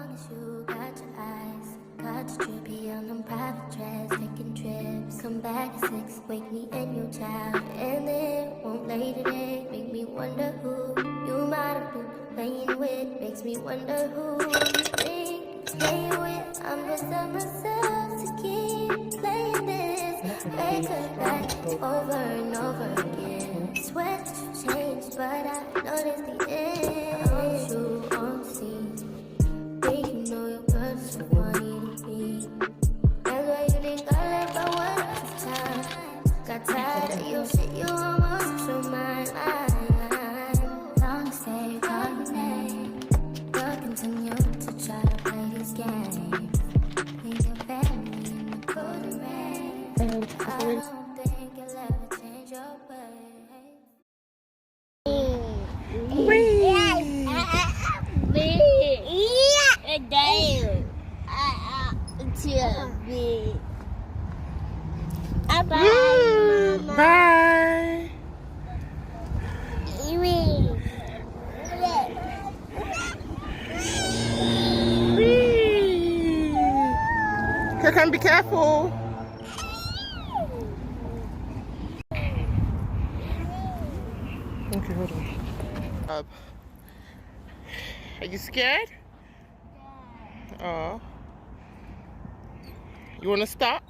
long as you got your eyes, got your trippy on them private jets, taking trips. Come back at 6, wake me and your child, and then won't lay today. Make me wonder who you might have been playing with. Makes me wonder who you think staying with. I'm just on myself to keep playing this. Wake up back over and over again. Swear that you changed, but I noticed the end. I want you on the scene. Think you know your girl's so funny to me. That's why you think I left by one last time. Got tired of your shit, you almost your mind. Long stay, call your name. You'll continue to try to play these games. Leave your family in the cold rain. I don't think you'll ever change your ways. Bye. Here, come, be careful. Okay, hold on. Are you scared? Oh. You want to stop?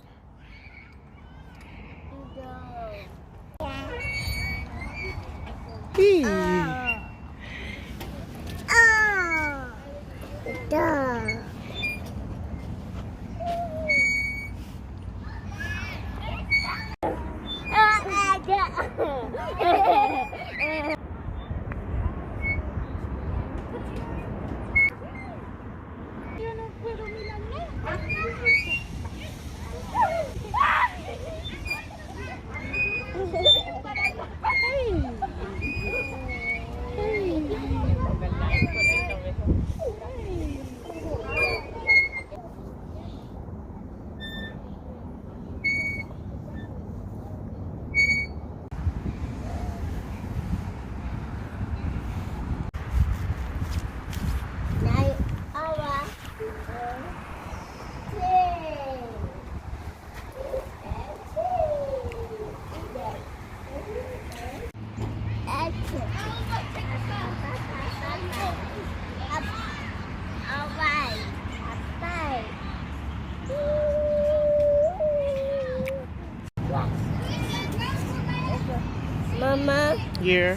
Mama? Yeah.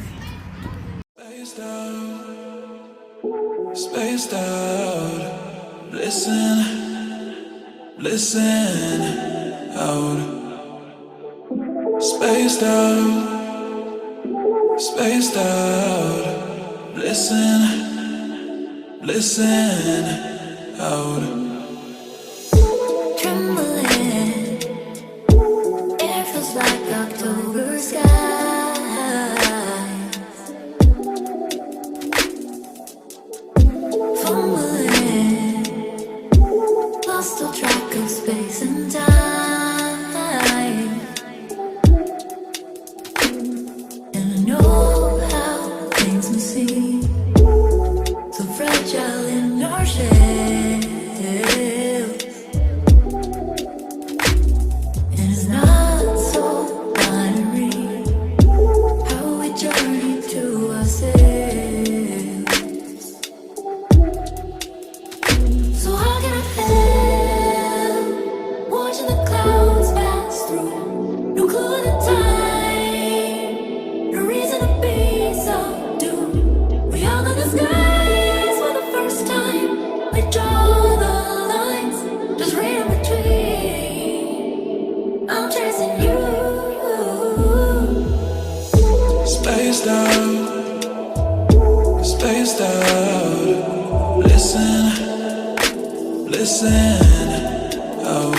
Spaced out, listen out. Spaced out, listen out. Trembling, air feels like October skies. Fumbling, lost all track of space and time. And I know how things may seem so fragile in our shells. And it's not so binary how we journey to ourselves. So how can I help watching the clouds pass through? No clue of the time, no reason to be subdued. We all know the skies for the first time. We draw the lines, just read in between. I'm chasing you. Spaced out, listen out.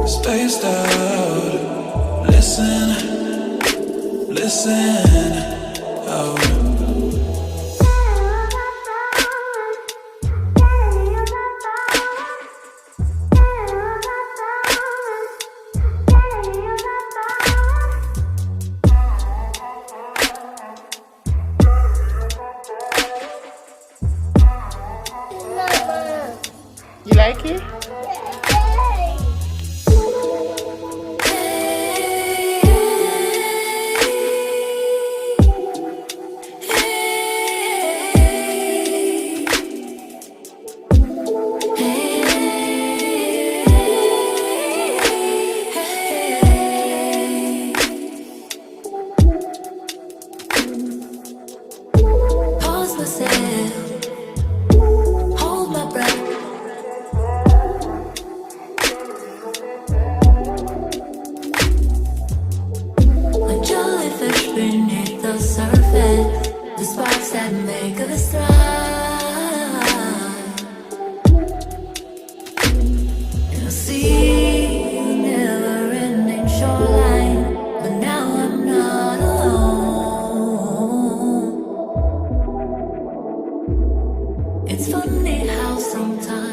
Spaced out, listen out. You like it? Pause myself, hold my breath. A jellyfish beneath the surface, the sparks that make us thrive. And I see the never-ending shoreline, but now I'm not alone. It's funny how sometimes